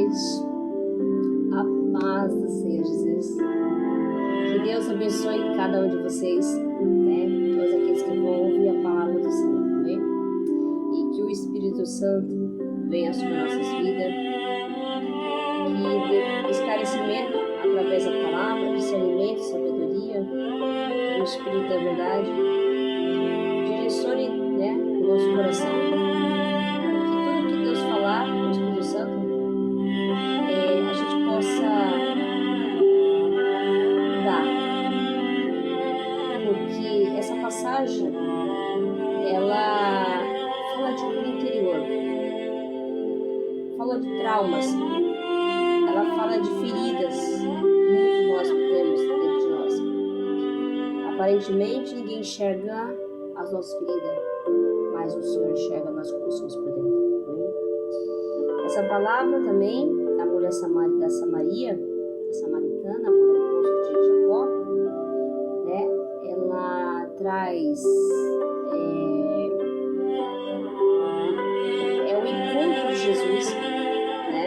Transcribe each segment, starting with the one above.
noite, a paz do Senhor Jesus. Que Deus abençoe cada um de vocês, né? Todos aqueles que vão ouvir a palavra do Senhor, amém? E que o Espírito Santo venha sobre nossas vidas, que dê esclarecimento através da palavra, discernimento, sabedoria, o Espírito da verdade, direcione, né, o nosso coração. Que tudo que Deus falar, o Espírito Santo, a gente possa dar, porque essa passagem ela fala de um interior, fala de traumas, ela fala de feridas que muitos nós temos dentro de nós. Aparentemente ninguém enxerga as nossas feridas, mas o Senhor enxerga nós como somos por dentro. Amém? Essa palavra também da mulher da Samaria, a samaritana, a mulher do poço de Jacó, né? Ela traz o encontro de Jesus, né?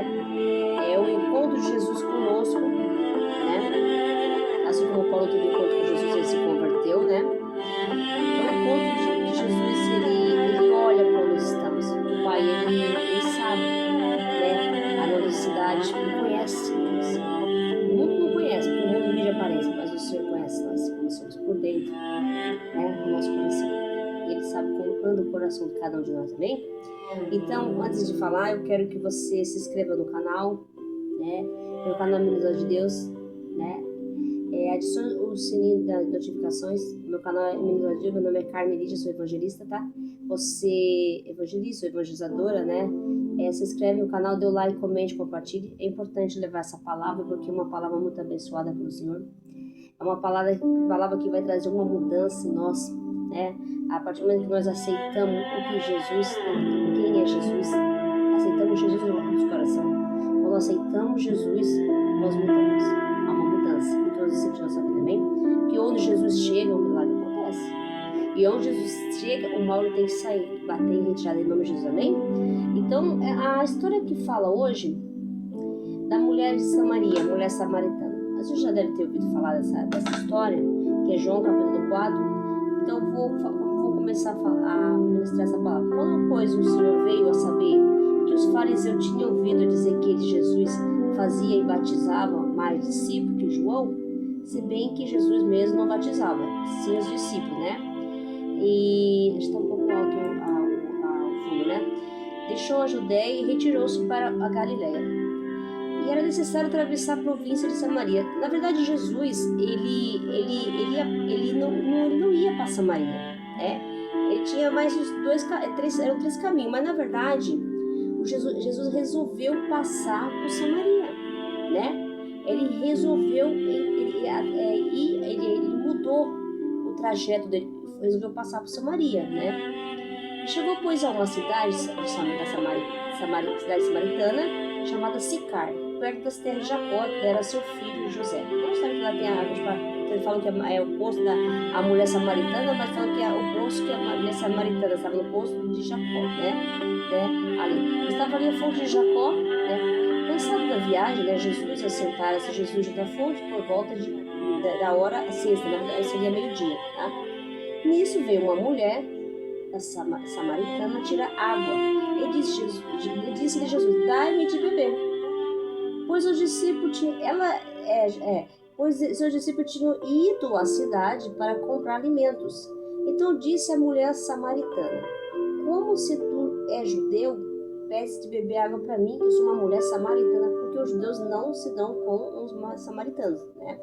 É o encontro de Jesus conosco, né? Assim como Paulo teve encontro com Jesus, ele se converteu, né? O encontro de Jesus, ele olha quando estamos. O Pai, ele sabe, né? A nossa necessidade, ele conhece nós. O mundo não conhece, porque o mundo vive aparência, mas o Senhor conhece nós, como somos por dentro, né? O nosso coração. E ele sabe como anda o coração de cada um de nós, amém? Então, antes de falar, eu quero que você se inscreva no canal, né? Meu canal Ministério de Deus, né? Adicione o sininho das notificações. Meu canal é Ministério de Deus, meu nome é Carmen Lídia, sou evangelista, tá? Você evangelista ou evangelizadora, né? Se inscreve no canal, dê o like, comente, compartilhe. É importante levar essa palavra, porque é uma palavra muito abençoada pelo Senhor. É uma palavra que vai trazer uma mudança em nós, né? A partir do momento que nós aceitamos o que Jesus, quem é Jesus, aceitamos Jesus no nosso coração. Quando aceitamos Jesus, nós mudamos. Há uma mudança em todos os sentidos da nossa vida, amém? Porque onde Jesus chega, o milagre acontece. E onde Jesus chega, o mal tem que sair, bater e retirar em nome de Jesus, amém? Então, a história que fala hoje da mulher de Samaria, mulher samaritana. Você já deve ter ouvido falar dessa história, que é João capítulo 4. Então, vou começar a ministrar essa palavra. Quando, pois, o Senhor veio a saber que os fariseus tinham ouvido dizer que Jesus fazia e batizava mais discípulos que João, se bem que Jesus mesmo não batizava, sim os discípulos, né? E está um pouco alto ao fundo, né? Deixou a Judéia e retirou-se para a Galiléia. E era necessário atravessar a província de Samaria. Na verdade, Jesus, ele não ia para Samaria, né? Ele tinha mais os eram três caminhos, mas na verdade, Jesus resolveu passar por Samaria, né? Ele resolveu, ele mudou o trajeto dele, resolveu passar por Samaria, né? Chegou, pois, a uma cidade samaritana chamada Sicar, perto das terras de Jacó, era seu filho José. Não sabe que lá tem ele falou que é o poço da mulher samaritana, mas falou que é o poço que a mulher samaritana estava no poço de Jacó, né? Ali. Estava ali a fonte de Jacó, né? Cansado da viagem, né? Jesus assentara-se junto da fonte por volta da hora sexta, né? Seria meio-dia, tá? Nisso veio uma mulher da samaritana tirar água. E disse-lhe Jesus: dai-me de beber. Pois os discípulos seus discípulos tinham ido à cidade para comprar alimentos. Então disse a mulher samaritana: como se tu és judeu, pedes de beber água para mim, que sou uma mulher samaritana, porque os judeus não se dão com os samaritanos, né?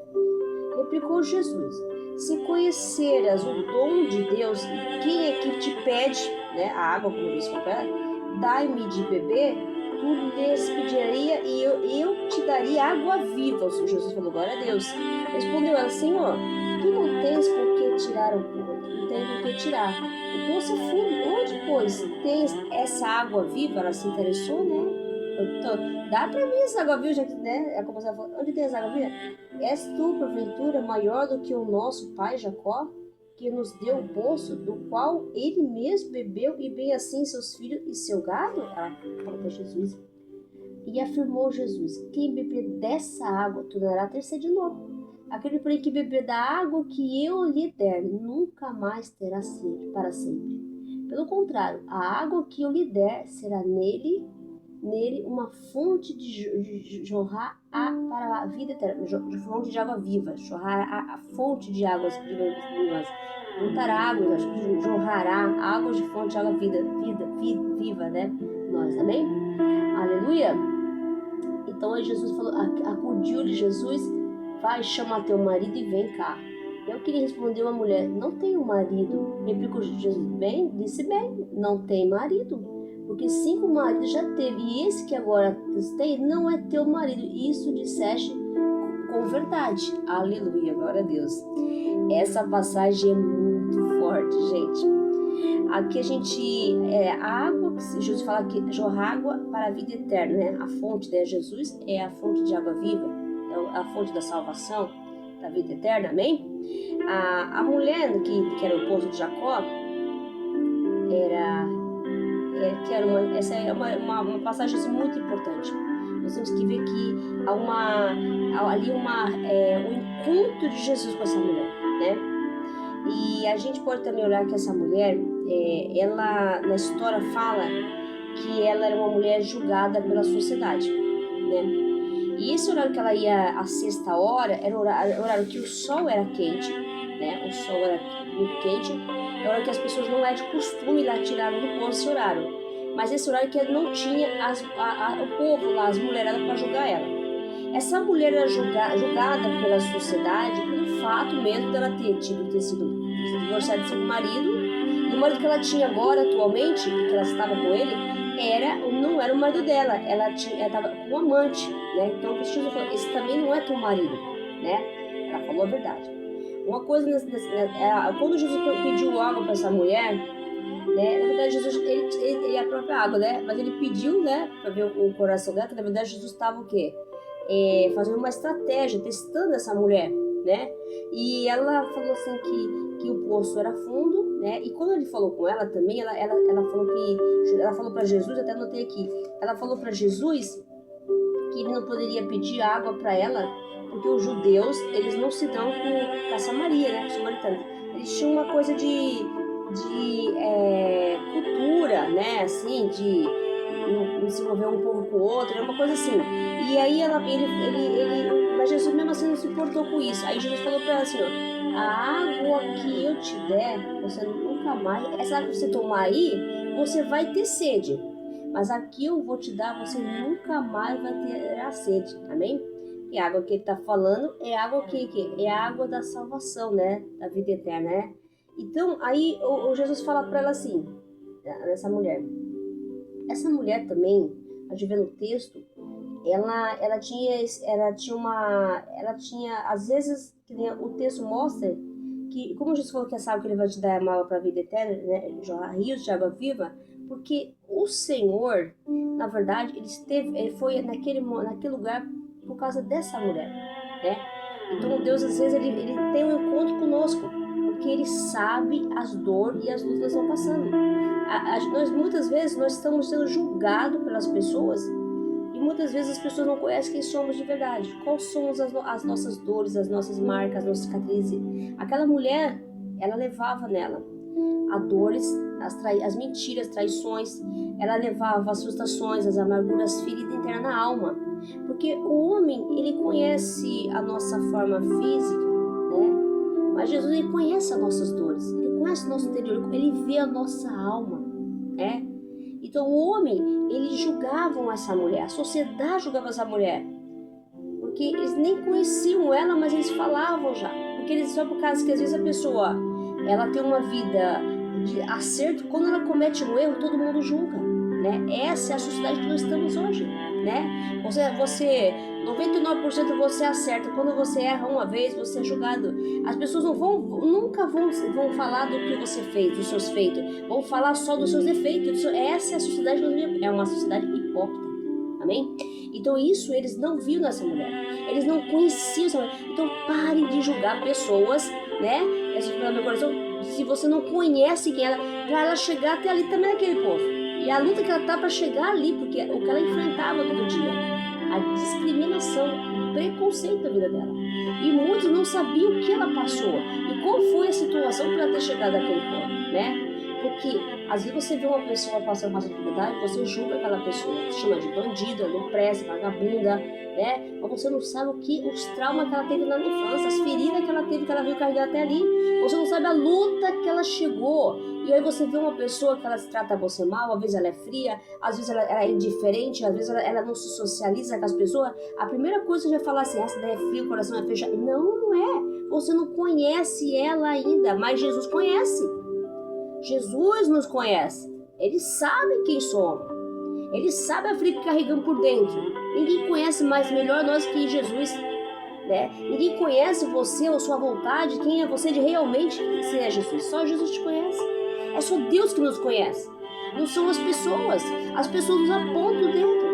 Replicou Jesus: se conheceras o dom de Deus, e quem é que te pede, né, a água, como disse para ela, dai-me de beber, tu lhes pediria e eu te daria água viva. Jesus falou: glória a Deus. Respondeu ela: Senhor, tu não tens por que tirar o poço, não tens por que tirar. O poço é fundo, onde, pois, tens essa água viva? Ela se interessou, né? Dá pra mim essa água viva, já que, né? Como você falou, onde tem essa água viva? És tu, porventura, maior do que o nosso pai Jacó, que nos deu o poço, do qual ele mesmo bebeu, e bem assim seus filhos e seu gado? Ela falou para Jesus: E afirmou Jesus: quem beber dessa água tornará a ter sede de novo. Aquele, porém, que beber da água que eu lhe der, nunca mais terá sede para sempre. Pelo contrário, a água que eu lhe der será nele uma fonte de jorrar para a vida eterna, fonte de água viva, jorrar a fonte de águas vivas, brotará águas, jorrará águas de fonte de água viva, né? Nós, amém? Aleluia! Então aí Jesus falou, acudiu-lhe Jesus, vai, chama teu marido e vem cá. Eu queria responder uma mulher, não tenho marido. Replicou Jesus, disse bem, não tem marido, porque 5 maridos já teve, e esse que agora tem não é teu marido. Isso disseste com verdade. Aleluia, glória a Deus. Essa passagem é muito forte, gente. Aqui a gente, a água, Jesus fala que jorra água para a vida eterna, né? A fonte, né? Jesus é a fonte de água viva, é a fonte da salvação, da vida eterna, amém? A mulher que era o esposo de Jacó, essa é uma passagem assim, muito importante. Nós temos que ver que há ali um encontro de Jesus com essa mulher, né? E a gente pode também olhar que essa mulher, ela na história fala que ela era uma mulher julgada pela sociedade, né? E esse horário que ela ia às 6h era o horário que o sol era quente, né? O sol era muito quente, é o horário que as pessoas não é de costume lá tiraram do posto esse horário, mas esse horário que não tinha o povo lá, as mulheradas para julgar ela. Essa mulher era julgada pela sociedade pelo fato mesmo dela ter sido divorciada de seu marido, e o marido que ela tinha agora, atualmente, que ela estava com ele, não era o marido dela, ela estava com um amante, né? Então o Jesus falou, esse também não é teu marido, né? Ela falou a verdade. Uma coisa, quando Jesus pediu água para essa mulher, né? Na verdade Jesus, ele é a própria água, né? Mas ele pediu, né, para ver o coração dela, que na verdade Jesus estava o quê? Fazendo uma estratégia, testando essa mulher, né? E ela falou assim que o poço era fundo, né? E quando ele falou com ela também, ela falou para Jesus, até anotei aqui, ela falou para Jesus que ele não poderia pedir água para ela, porque os judeus, eles não se dão com a Samaria, né? Com os samaritanos. Eles tinham uma coisa de cultura, né? Assim, de não se envolver um povo com o outro, é uma coisa assim. E aí mas Jesus mesmo assim não se importou com isso. Aí Jesus falou para ela assim, ó, a água que eu te der, você nunca mais, essa água que você tomar aí, você vai ter sede. Mas aqui eu vou te dar, você nunca mais vai ter a sede, amém? E a água que ele está falando é água é a água da salvação, né? Da vida eterna, né? Então, aí o Jesus fala para ela assim, essa mulher também, a gente vê no texto, ela tinha, às vezes, o texto mostra que, como Jesus falou que essa água que ele vai te dar é uma água para a vida eterna, né? Rios de água viva, porque o Senhor, na verdade, ele foi naquele lugar por causa dessa mulher, né? Então Deus às vezes ele tem um encontro conosco, porque ele sabe as dores e as lutas que nós estamos passando. Muitas vezes nós estamos sendo julgados pelas pessoas, e muitas vezes as pessoas não conhecem quem somos de verdade. Quais são as nossas dores, as nossas marcas, as nossas cicatrizes. Aquela mulher, ela levava nela as dores, as mentiras, traições, ela levava as frustrações, as amarguras, feridas internas na alma. Porque o homem, ele conhece a nossa forma física, né? Mas Jesus, ele conhece as nossas dores, ele conhece o nosso interior, ele vê a nossa alma, né? Então o homem, eles julgavam essa mulher, a sociedade julgava essa mulher, porque eles nem conheciam ela, mas eles falavam já, porque eles só por causa que às vezes a pessoa, ela tem uma vida de acerto, quando ela comete um erro, todo mundo julga, né? Essa é a sociedade que nós estamos hoje, né? Você 99% você acerta, quando você erra uma vez, você é julgado. As pessoas nunca vão falar do que você fez, dos seus feitos, vão falar só dos seus defeitos. Essa é a sociedade que nós vivemos, é uma sociedade hipócrita, amém? Então isso eles não viram nessa mulher, eles não conheciam essa mulher. Então parem de julgar pessoas, né? Essa é meu coração. Se você não conhece quem ela, para ela chegar até ali também naquele poço. E a luta que ela tá para chegar ali, porque o que ela enfrentava todo dia, a discriminação, o preconceito da vida dela. E muitos não sabiam o que ela passou e qual foi a situação para ela ter chegado àquele ponto, né? Porque às vezes você vê uma pessoa passando uma dificuldade, você julga aquela pessoa, chama de bandida, não presta, vagabunda, né? Mas você não sabe os traumas que ela teve na infância, as feridas que ela teve, que ela veio carregar até ali. Você não sabe a luta que ela chegou. E aí você vê uma pessoa que ela se trata você mal, às vezes ela é fria, às vezes ela é indiferente, às vezes ela não se socializa com as pessoas. A primeira coisa que você vai falar assim, essa daí é fria, o coração é fechado. Não, não é. Você não conhece ela ainda, mas Jesus conhece. Jesus nos conhece. Ele sabe quem somos. Ele sabe a ferida que carregamos por dentro. Ninguém conhece mais melhor nós que Jesus, né? Ninguém conhece você ou sua vontade, quem é você de realmente ser Jesus. Só Jesus te conhece. É só Deus que nos conhece. Não são as pessoas. As pessoas nos apontam o dedo.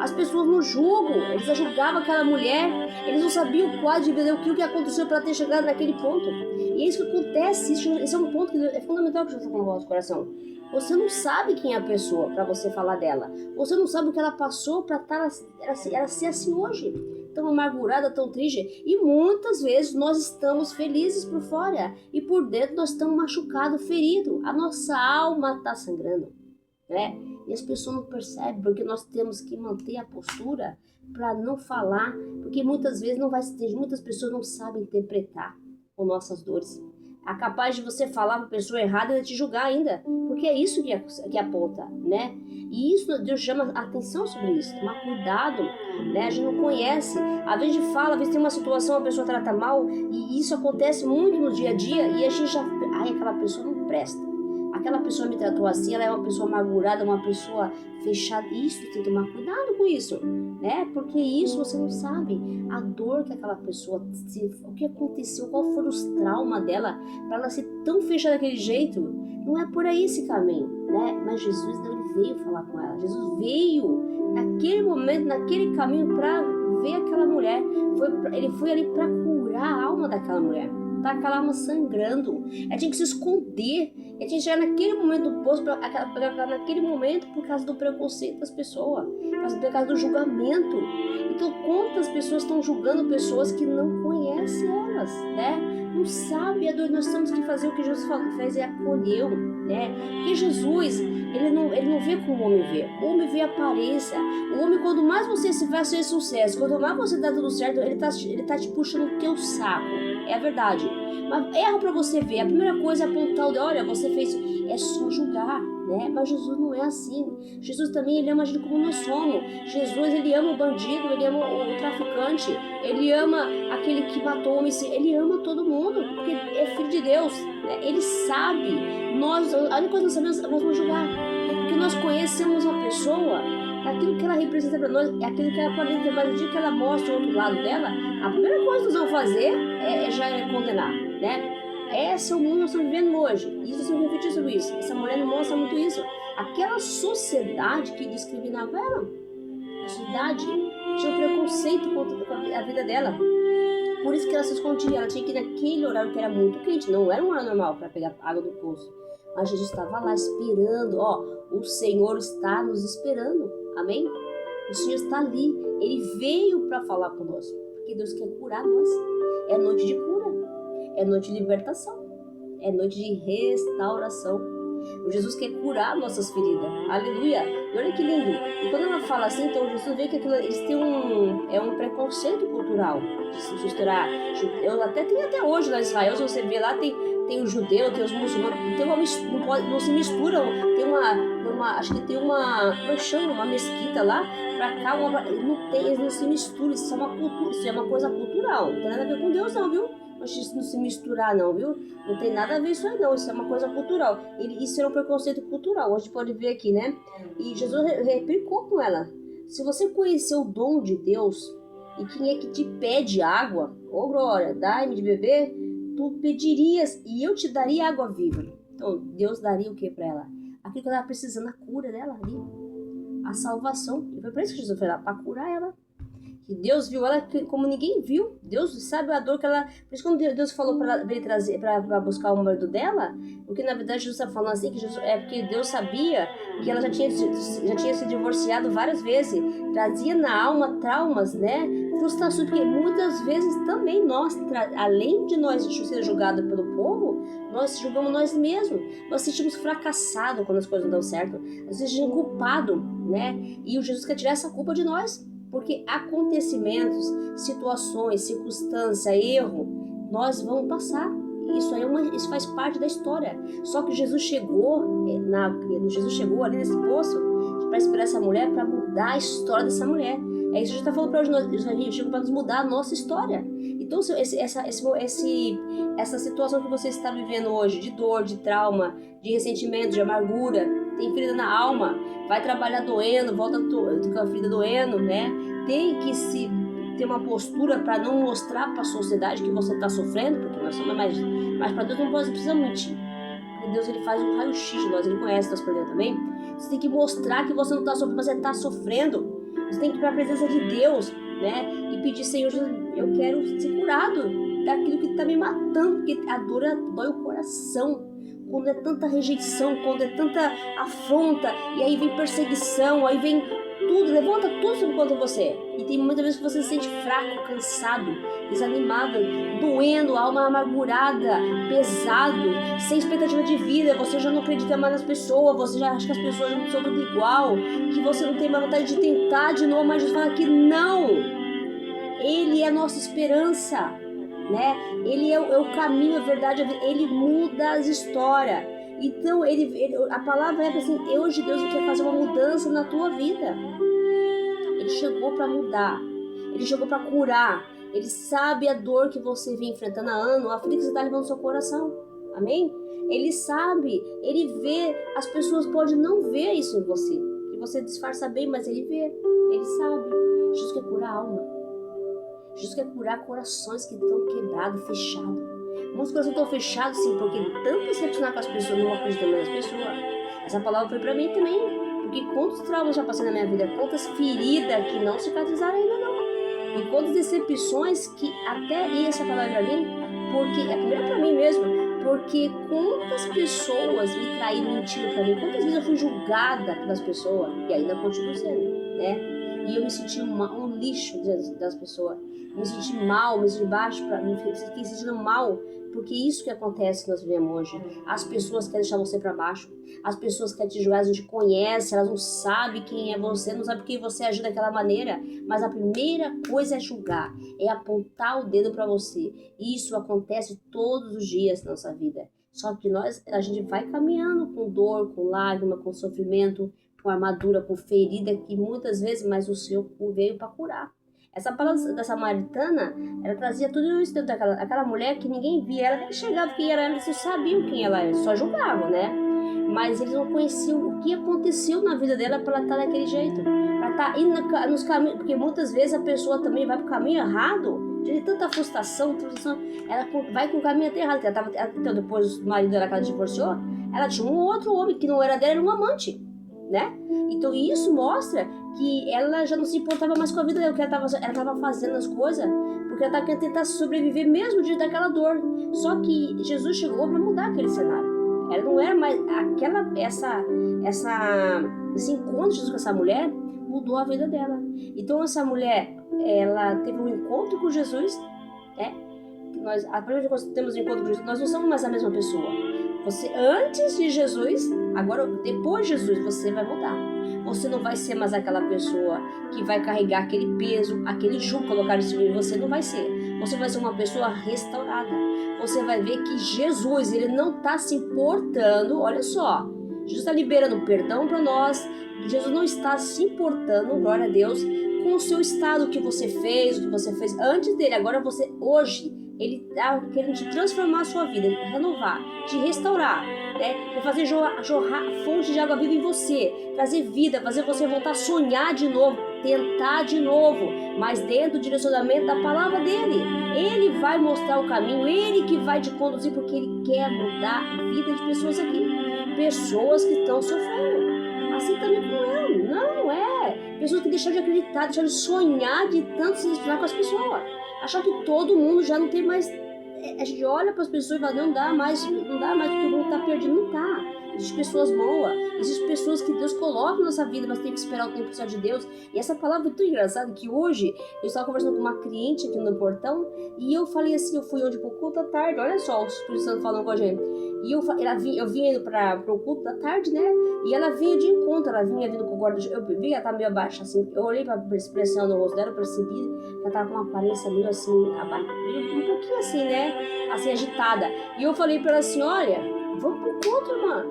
As pessoas nos julgam. Eles julgavam aquela mulher. Eles não sabiam o quadro de vida, o que aconteceu para ter chegado naquele ponto. E é isso que acontece. Esse é um ponto que é fundamental que você está com o nosso coração. Você não sabe quem é a pessoa para você falar dela. Você não sabe o que ela passou para ela ser assim hoje. Tão amargurada, tão triste. E muitas vezes nós estamos felizes por fora. E por dentro nós estamos machucados, feridos. A nossa alma está sangrando, né? E as pessoas não percebem, porque nós temos que manter a postura para não falar. Porque muitas vezes muitas pessoas não sabem interpretar as nossas dores. É capaz de você falar para a pessoa errada e te julgar ainda, porque é isso que aponta, né? E isso, Deus chama a atenção sobre isso, tomar cuidado, né? A gente não conhece, às vezes a gente fala, às vezes tem uma situação, a pessoa trata mal, e isso acontece muito no dia a dia, e a gente já, aquela pessoa não presta. Aquela pessoa me tratou assim, ela é uma pessoa amargurada, uma pessoa fechada. Isso, tem que tomar cuidado com isso, né? Porque isso você não sabe a dor que aquela pessoa, o que aconteceu, qual foram os traumas dela, para ela ser tão fechada daquele jeito. Não é por aí esse caminho, né? Mas Jesus não, ele veio falar com ela. Jesus veio naquele momento, naquele caminho para ver aquela mulher. Ele foi ali para curar a alma daquela mulher. Tá aquela alma sangrando. Ela tinha que se esconder. Ela tinha que chegar naquele momento do poço, naquele momento, por causa do preconceito das pessoas, por causa do julgamento. Então, quantas pessoas estão julgando pessoas que não conhecem elas, né? Não sabe a dor. Nós temos que fazer o que Jesus fez e acolheu, né? Porque Jesus, ele não vê como o homem vê. O homem vê a aparência. O homem, quando mais você se vai ser sucesso, quando mais você dá tudo certo, ele tá te puxando o teu saco. É a verdade. Mas erra pra você ver. A primeira coisa é apontar o dedo. Olha, você fez. É só julgar, né? Mas Jesus não é assim. Jesus também, ele ama a gente como nós somos. Jesus, ele ama o bandido, ele ama o traficante, ele ama aquele que matou o homicídio. Ele ama todo mundo, porque é filho de Deus, né? Ele sabe. A única coisa que nós sabemos, nós vamos julgar. Porque nós conhecemos a pessoa, aquilo que ela representa para nós, é aquilo que ela aparenta, mas no dia que ela mostra o outro lado dela, a primeira coisa que nós vamos fazer é condenar, né? Esse é o mundo que nós estamos vivendo hoje. E isso eu refletir sobre isso. Essa mulher não mostra muito isso. Aquela sociedade que discriminava ela, a sociedade tinha um preconceito contra a vida dela. Por isso que ela se escondia. Ela tinha que ir naquele horário que era muito quente. Não era um horário normal para pegar água do poço. Mas Jesus estava lá esperando. O Senhor está nos esperando. Amém? O Senhor está ali. Ele veio para falar conosco. Porque Deus quer curar nós. É noite de cura. É noite de libertação. É noite de restauração. O Jesus quer curar nossas feridas. Aleluia. E olha que lindo. E quando ela fala assim, então Jesus vê que eles têm um preconceito cultural. De se misturar. Eu até hoje lá em Israel, se você vê lá, tem o judeu, tem os muçulmanos. Não se misturam. Acho que tem uma mesquita lá, pra cá, eles não se misturam. Isso é uma cultura, isso é uma coisa cultural. Não tem nada a ver com Deus não, viu? Isso não se misturar não, viu? Não tem nada a ver isso aí não, isso é uma coisa cultural. Isso é um preconceito cultural, a gente pode ver aqui, né? E Jesus replicou com ela. Se você conhecer o dom de Deus, e quem é que te pede água, glória, dai-me de beber, tu pedirias e eu te daria água viva. Então, Deus daria o que para ela? Aquilo que ela estava precisando, a cura dela ali, a salvação. E foi por isso que Jesus foi lá, para curar ela. que Deus viu ela como ninguém viu. Deus sabe a dor que ela... Por isso quando Deus falou para ele trazer, para buscar o marido dela, porque na verdade Jesus está falando assim, que Jesus, é porque Deus sabia que ela já tinha se divorciado várias vezes, trazia na alma traumas, né? Frustrações, porque muitas vezes também nós, além de nós ser julgados pelo povo, nós julgamos nós mesmos, nós sentimos fracassado quando as coisas não dão certo, nós sentimos culpado, né? E o Jesus quer tirar essa culpa de nós, porque acontecimentos, situações, circunstância, erro, nós vamos passar. Isso faz parte da história. Só que Jesus chegou ali nesse poço para esperar essa mulher, para mudar a história dessa mulher. É isso que a gente está falando para hoje. Jesus chegou para nos mudar a nossa história. Então, essa situação que você está vivendo hoje, de dor, de trauma, de ressentimento, de amargura, tem ferida na alma, vai trabalhar doendo, volta com a ferida doendo, né? Tem que ter uma postura para não mostrar para a sociedade que você está sofrendo, porque nós somos mas para Deus não precisa mentir. Porque Deus, ele faz um raio-x de nós, ele conhece nós por dentro também. Você tem que mostrar que você não está sofrendo, você está sofrendo. Você tem que ir para a presença de Deus, né? E pedir, Senhor, eu quero ser curado daquilo que está me matando, porque a dor dói o coração. Quando é tanta rejeição, quando é tanta afronta, e aí vem perseguição, aí vem tudo, levanta tudo sobre contra você. E tem muitas vezes que você se sente fraco, cansado, desanimado, doendo, alma amargurada, pesado, sem expectativa de vida, você já não acredita mais nas pessoas, você já acha que as pessoas não são tudo igual, que você não tem mais vontade de tentar de novo, mas Jesus fala que não. Ele é a nossa esperança, né? Ele é o caminho, a verdade, ele muda as histórias. Então, a palavra é assim, hoje Deus quer fazer uma mudança na tua vida. Ele chegou para mudar, ele chegou para curar, ele sabe a dor que você vem enfrentando há anos, a ferida que você está levando no seu coração, amém? Ele sabe, ele vê, as pessoas podem não ver isso em você, que você disfarça bem, mas ele vê, ele sabe. Jesus quer curar a alma, Jesus quer curar corações que estão quebrados, fechados. Muitos corações estão fechados, sim, porque tanto decepcionar com as pessoas, não acreditam mais nas pessoas. Essa palavra foi para mim também. Porque quantos traumas já passei na minha vida, quantas feridas que não cicatrizaram ainda não. E quantas decepções que até essa palavra pra mim, porque é primeiro pra mim mesmo, porque quantas pessoas me traíram, mentiram pra mim, quantas vezes eu fui julgada pelas pessoas, e ainda continuo sendo, né? E eu me senti um lixo das pessoas. Me senti mal, me senti baixo, me fiquei sentindo mal, porque isso que acontece que nós vivemos hoje. As pessoas querem deixar você para baixo, as pessoas querem te julgar, elas não te conhecem, elas não sabem quem é você, não sabem por que você agiu daquela maneira, mas a primeira coisa é julgar, é apontar o dedo para você. Isso acontece todos os dias na nossa vida. Só que a gente vai caminhando com dor, com lágrima, com sofrimento, com armadura, com ferida, que muitas vezes, mas o Senhor veio para curar. Essa palavra da samaritana, ela trazia tudo isso dentro daquela mulher que ninguém via, ela nem enxergava quem era ela, eles não sabiam quem ela era, só julgavam, né? Mas eles não conheciam o que aconteceu na vida dela para ela estar daquele jeito, para estar indo nos caminhos, porque muitas vezes a pessoa também vai para o caminho errado, de tanta frustração, ela vai com o caminho até errado, então depois o marido dela que ela divorciou, ela tinha um outro homem que não era dela, era um amante, né? Então isso mostra que ela já não se importava mais com a vida dela, porque ela estava fazendo as coisas porque ela estava querendo tentar sobreviver mesmo diante daquela dor. Só que Jesus chegou para mudar aquele cenário. Ela não era mais esse encontro de Jesus com essa mulher mudou a vida dela. Então essa mulher, ela teve um encontro com Jesus, né? A primeira vez que temos um encontro com Jesus, nós não somos mais a mesma pessoa. Você antes de Jesus, agora depois de Jesus, você vai mudar. Você não vai ser mais aquela pessoa que vai carregar aquele peso, aquele jugo colocado em cima de você, não vai ser. Você vai ser uma pessoa restaurada. Você vai ver que Jesus, ele não está se importando, olha só, Jesus está liberando perdão para nós, Jesus não está se importando, glória a Deus, com o seu estado, o que você fez antes dele. Agora hoje, ele está querendo te transformar a sua vida, renovar, te restaurar, né? Fazer jorrar fonte de água viva em você, trazer vida, fazer você voltar a sonhar de novo, tentar de novo, mas dentro do direcionamento da palavra dele. Ele vai mostrar o caminho, ele que vai te conduzir, porque ele quer mudar a vida de pessoas aqui, pessoas que estão sofrendo, assim também como eu. Não é Pessoas que deixaram de acreditar, deixaram de sonhar, de tanto se relacionar com as pessoas. Achar que todo mundo já não tem mais... A gente olha para as pessoas e fala, não dá mais, todo mundo tá perdido. Não tá. Existem pessoas boas, existem pessoas que Deus coloca na nossa vida, mas tem que esperar o tempo certo de Deus. E essa palavra é tão engraçada que hoje eu estava conversando com uma cliente aqui no portão e eu falei assim, eu fui onde pro culto à tarde, olha só, o Espírito Santo falando com a gente. E eu vinha indo pro culto da tarde, né? E ela vinha de encontro, ela vinha vindo com o guarda. Eu vi, ela tá meio abaixo, assim. Eu olhei pra expressão no rosto dela, eu percebi que ela tava com uma aparência meio assim, um pouquinho assim, né? Assim, agitada. E eu falei pra ela assim, olha, vamos pro culto, irmã.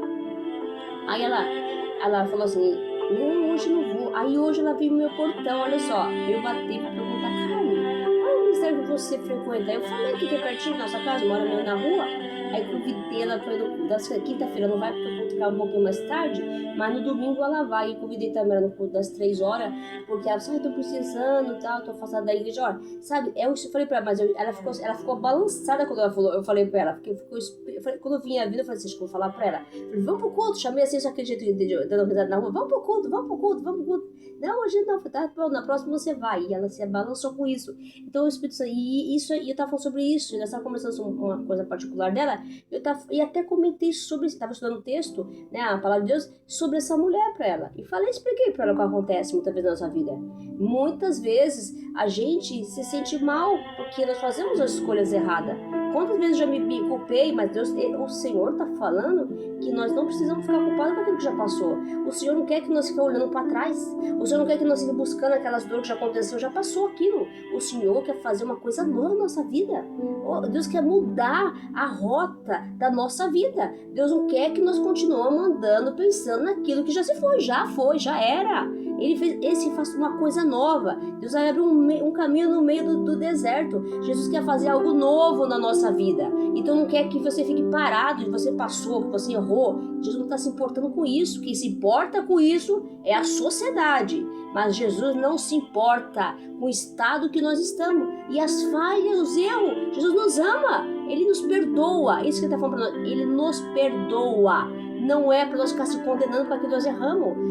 Aí ela falou assim, não, hoje não vou. Aí hoje ela veio no meu portão, olha só. Eu bati pra perguntar, Carmen, qual é o ministério que você frequenta? Eu falei que é pertinho da nossa casa, mora meio na rua. Aí convidei ela, foi no culto da quinta-feira, não vai porque o culto ficar um pouquinho mais tarde, mas no domingo ela vai. E convidei também ela no culto das 3 horas, porque ela disse, eu tô precisando e tal, tô afastada da igreja. Olha, sabe, eu falei pra ela, mas ela ficou balançada quando ela falou, eu falei pra ela, porque quando eu vinha vindo, eu falei assim, acho que eu vou falar pra ela. Eu falei, vamos pro culto, chamei assim, só aquele jeito dando risada na rua, vamos pro culto. Não, hoje não, tá bom, na próxima você vai. E ela se balançou com isso. Então o Espírito Santo, e eu tava falando sobre isso, nós tava conversando sobre uma coisa particular dela, e até comentei sobre isso, estava estudando o texto, né, a palavra de Deus, sobre essa mulher para ela. E expliquei para ela o que acontece muitas vezes na nossa vida. Muitas vezes a gente se sente mal porque nós fazemos as escolhas erradas. Quantas vezes eu já me culpei, mas Deus, o Senhor está falando que nós não precisamos ficar culpados com aquilo que já passou. O Senhor não quer que nós fiquemos olhando para trás. O Senhor não quer que nós fiquemos buscando aquelas dores que já aconteceu, já passou aquilo. O Senhor quer fazer uma coisa nova na nossa vida. Deus quer mudar a rota da nossa vida. Deus não quer que nós continuemos andando pensando naquilo que já se foi, já era. Ele faz uma coisa nova. Deus vai abrir um caminho no meio do deserto. Jesus quer fazer algo novo na nossa vida. Então não quer que você fique parado, que você passou, que você errou. Jesus não está se importando com isso. Quem se importa com isso é a sociedade. Mas Jesus não se importa com o estado que nós estamos. E as falhas, os erros. Jesus nos ama. Ele nos perdoa. Isso que ele está falando para nós. Ele nos perdoa. Não é para nós ficar se condenando com aquilo que nós erramos.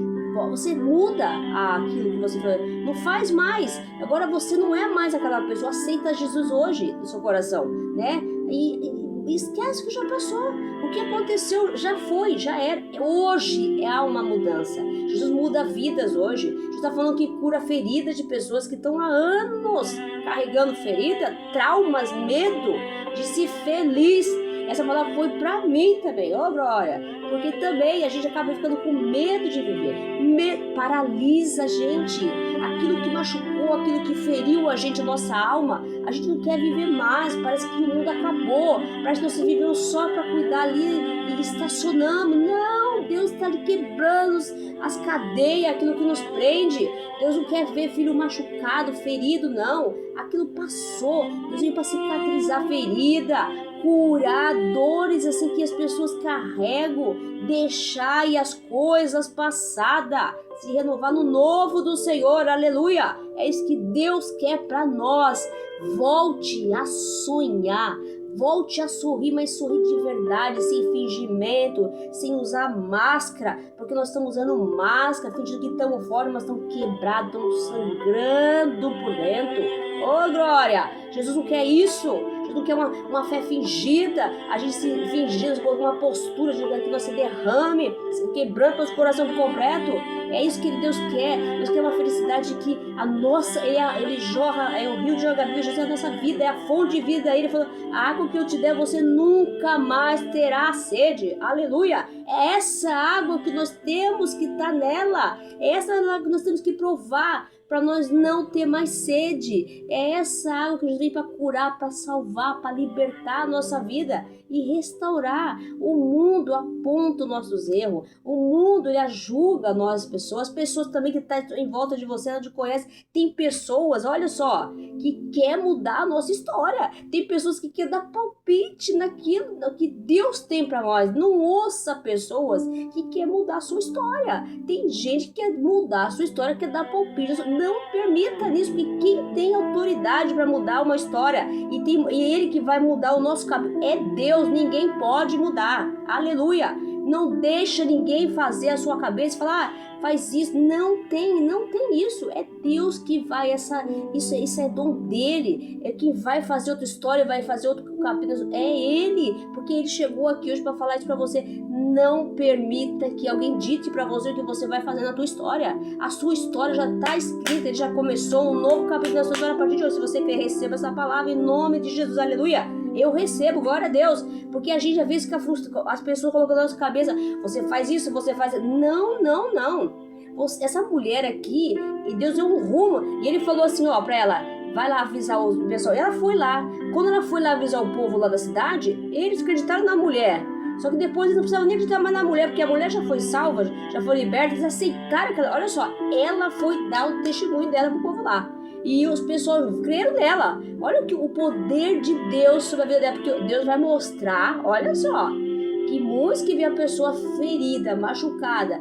Você muda aquilo que você faz. Não faz mais. Agora você não é mais aquela pessoa. Aceita Jesus hoje no seu coração, né? E esquece que já passou. O que aconteceu já foi, já era. Hoje há uma mudança. Jesus muda vidas hoje. Jesus está falando que cura feridas de pessoas que estão há anos carregando ferida, traumas, medo de ser feliz. Essa palavra foi pra mim também, glória. Porque também a gente acaba ficando com medo de viver. Paralisa a gente. Aquilo que machucou, aquilo que feriu a gente, a nossa alma, a gente não quer viver mais. Parece que o mundo acabou. Parece que nós vivemos só pra cuidar ali e estacionamos. Não, Deus está ali quebrando as cadeias, aquilo que nos prende. Deus não quer ver filho machucado, ferido, não. Aquilo passou. Deus veio para cicatrizar a ferida, curar dores assim que as pessoas carregam, deixar e as coisas passadas, se renovar no novo do Senhor, aleluia. É isso que Deus quer para nós. Volte a sonhar, volte a sorrir, mas sorrir de verdade, sem fingimento, sem usar máscara, porque nós estamos usando máscara, fingindo que estamos fora, mas estamos quebrados, estamos sangrando por dentro. Ô glória! Jesus não quer isso. Jesus não quer uma fé fingida, a gente se fingindo com uma postura, de que nós se derrame, quebrando nosso coração por completo. É isso que Deus quer. Deus quer uma felicidade que a nossa, ele jorra, é o rio de joga vida, Jesus é a nossa vida, é a fonte de vida. Ele falou, a água que eu te der, você nunca mais terá sede. Aleluia! É essa água que nós temos que estar nela. É essa água que nós temos que provar para nós não ter mais sede. É essa água que Jesus veio para curar, para salvar, para libertar a nossa vida e restaurar. O mundo aponta os nossos erros. O mundo, ele julga nós pessoas. As pessoas também que estão em volta de você, não te conhecem. Tem pessoas, olha só, que quer mudar a nossa história. Tem pessoas que querem dar palpite naquilo que Deus tem para nós. Não ouça pessoas que querem mudar a sua história. Tem gente que quer mudar a sua história, quer dar palpite. Não permita nisso, porque quem tem autoridade para mudar uma história e ele que vai mudar o nosso caminho é Deus. Ninguém pode mudar. Aleluia. Não deixa ninguém fazer a sua cabeça e falar, faz isso. Não tem isso. É Deus que vai, isso é dom dele. É quem vai fazer outra história, vai fazer outro capítulo. É ele, porque ele chegou aqui hoje para falar isso para você. Não permita que alguém dite para você o que você vai fazer na tua história. A sua história já está escrita, ele já começou um novo capítulo da sua história a partir de hoje. Se você quer, receba essa palavra em nome de Jesus, aleluia. Eu recebo, glória a Deus, porque a gente já vê que as pessoas colocando na nossa cabeça, você faz isso, você faz... Não. Essa mulher aqui, e Deus deu um rumo, e ele falou assim, ó, pra ela, vai lá avisar o pessoal. E ela foi lá. Quando ela foi lá avisar o povo lá da cidade, eles acreditaram na mulher. Só que depois eles não precisavam nem acreditar mais na mulher, porque a mulher já foi salva, já foi liberta, eles aceitaram aquela... Olha só, ela foi dar o testemunho dela pro povo lá. E os pessoas creram nela. Olha o poder de Deus sobre a vida dela, porque Deus vai mostrar, olha só, que muitos que vê a pessoa ferida, machucada,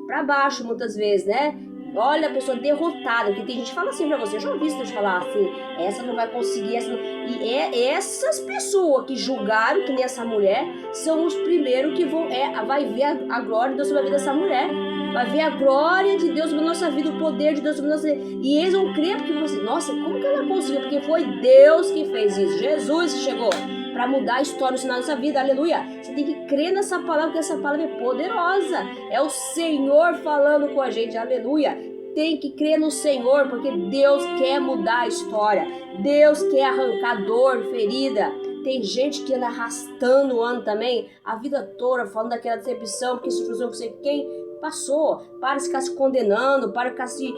pra baixo muitas vezes, né? Olha a pessoa derrotada, porque tem gente que fala assim pra você, eu já ouvi isso de falar assim, essa não vai conseguir, essa não... E essas pessoas que julgaram, que nem essa mulher, são os primeiros que vai ver a glória de Deus sobre a vida dessa mulher. Vai ver a glória de Deus sobre a nossa vida, o poder de Deus sobre a nossa vida. E eles vão crer, porque você, nossa, como que ela conseguiu? Porque foi Deus que fez isso, Jesus que chegou para mudar a história, o sinal da nossa vida, aleluia. Você tem que crer nessa palavra, porque essa palavra é poderosa. É o Senhor falando com a gente, aleluia. Tem que crer no Senhor, porque Deus quer mudar a história. Deus quer arrancar dor, ferida. Tem gente que anda arrastando o ano também, a vida toda, falando daquela decepção, porque se cruzou com você, quem passou, para de ficar se condenando, para de ficar se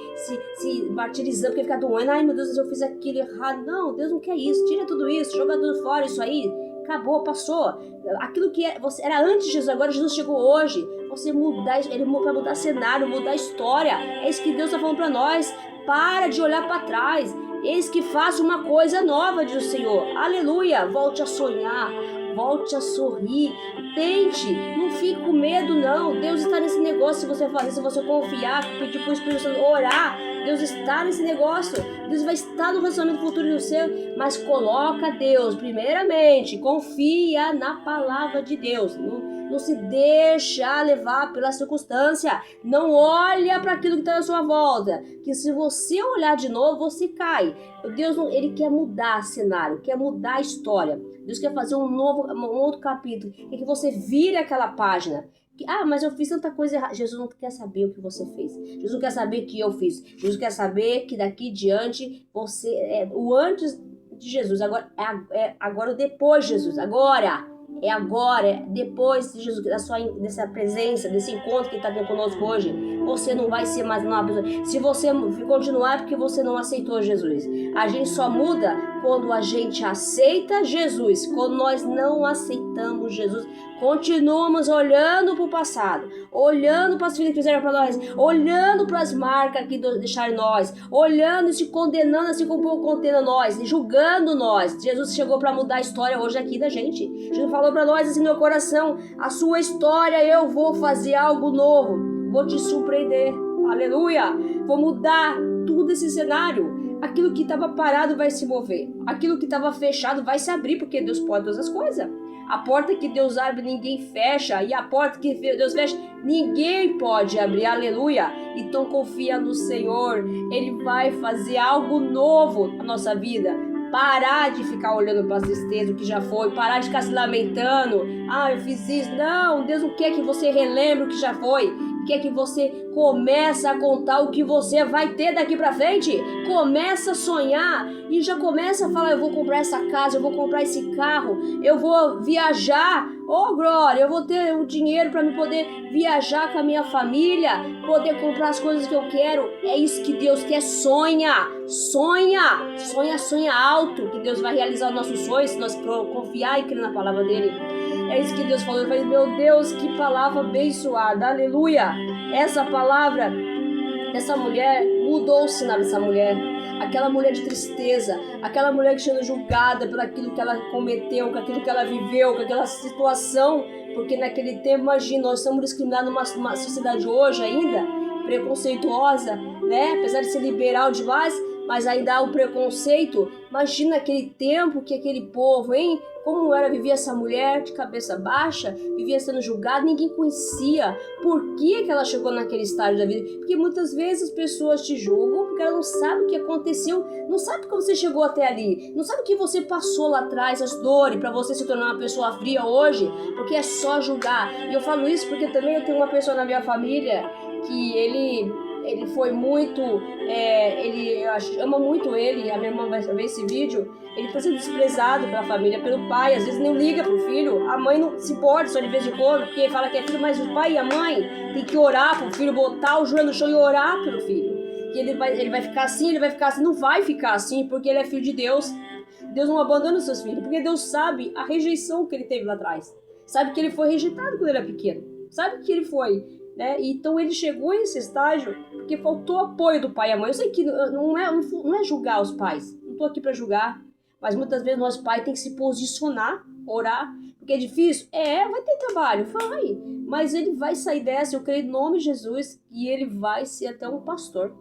martirizando, porque fica doendo, ai meu Deus, eu fiz aquilo errado. Não, Deus não quer isso, tira tudo isso, joga tudo fora, isso aí, acabou, passou. Aquilo que era antes de Jesus, agora Jesus chegou hoje, você mudar, ele para mudar cenário, mudar história, é isso que Deus está falando para nós. Para de olhar para trás, eis que faça uma coisa nova, diz o Senhor, aleluia. Volte a sonhar, volte a sorrir, tente, não fique com medo não. Deus está nesse negócio, se você fazer, se você confiar, pedir para o Espírito Santo, orar, Deus está nesse negócio. Deus vai estar no relacionamento futuro do seu, mas coloca Deus primeiramente, confia na palavra de Deus. Não se deixa levar pela circunstância. Não olha para aquilo que está na sua volta, que se você olhar de novo, você cai. Deus, ele quer mudar cenário, quer mudar a história. Deus quer fazer um outro capítulo, é que você vire aquela página. Mas eu fiz tanta coisa errada. Jesus não quer saber o que você fez. Jesus não quer saber o que eu fiz. Jesus quer saber que daqui diante você é o antes de Jesus. Agora agora o depois de Jesus. Agora, depois de Jesus, dessa presença, desse encontro que está tendo conosco hoje, você não vai ser mais uma pessoa. Se você continuar, é porque você não aceitou Jesus. A gente só muda quando a gente aceita Jesus. Quando nós não aceitamos Jesus, continuamos olhando para o passado, olhando para as vidas que fizeram para nós, olhando para as marcas que deixaram nós, olhando e se condenando assim como o povo condena nós, julgando nós. Jesus chegou para mudar a história hoje aqui da gente. Jesus falou para nós assim no meu coração, a sua história eu vou fazer algo novo, vou te surpreender, aleluia, vou mudar tudo esse cenário. Aquilo que estava parado vai se mover, aquilo que estava fechado vai se abrir, porque Deus pode todas as coisas. A porta que Deus abre, ninguém fecha. E a porta que Deus fecha, ninguém pode abrir. Aleluia. Então confia no Senhor. Ele vai fazer algo novo na nossa vida. Parar de ficar olhando para as tristezas, o que já foi. Parar de ficar se lamentando. Eu fiz isso. Não, Deus não quer que você relembre o que já foi. Quer que você comece a contar o que você vai ter daqui pra frente. Começa a sonhar e já começa a falar, eu vou comprar essa casa, eu vou comprar esse carro, eu vou viajar. Oh, glória, eu vou ter o dinheiro para me poder viajar com a minha família, poder comprar as coisas que eu quero. É isso que Deus quer. Sonha alto, que Deus vai realizar os nossos sonhos se nós confiar e crer na palavra dele. É isso que Deus falou. Eu falei, meu Deus, que palavra abençoada, aleluia. Essa palavra dessa mulher mudou o cenário dessa mulher. Aquela mulher de tristeza, aquela mulher que sendo julgada por aquilo que ela cometeu, com aquilo que ela viveu, com aquela situação, porque naquele tempo, imagina, nós estamos discriminados numa sociedade hoje ainda, preconceituosa, né? Apesar de ser liberal demais, mas ainda há o preconceito. Imagina aquele tempo que aquele povo, como vivia essa mulher de cabeça baixa, vivia sendo julgada, ninguém conhecia por que ela chegou naquele estágio da vida. Porque muitas vezes as pessoas te julgam porque elas não sabem o que aconteceu, não sabem como você chegou até ali, não sabem o que você passou lá atrás, as dores, para você se tornar uma pessoa fria hoje, porque é só julgar. E eu falo isso porque também eu tenho uma pessoa na minha família que ele foi muito, eu amo muito ele, a minha irmã vai ver esse vídeo, ele está sendo desprezado pela família, pelo pai, às vezes nem liga pro filho, a mãe não se importa só de vez em quando, porque fala que é filho, mas o pai e a mãe tem que orar pro filho, botar o joelho no chão e orar pelo filho, que ele vai ficar assim, não vai ficar assim, porque ele é filho de Deus. Deus não abandona os seus filhos, porque Deus sabe a rejeição que ele teve lá atrás, sabe que ele foi rejeitado quando ele era pequeno, sabe que ele foi, né? Então ele chegou a esse estágio porque faltou apoio do pai e a mãe. Eu sei que não é julgar os pais, não estou aqui para julgar, mas muitas vezes nosso pai tem que se posicionar, orar, porque é difícil, vai ter trabalho, vai, mas ele vai sair dessa, eu creio em nome de Jesus, e ele vai ser até um pastor,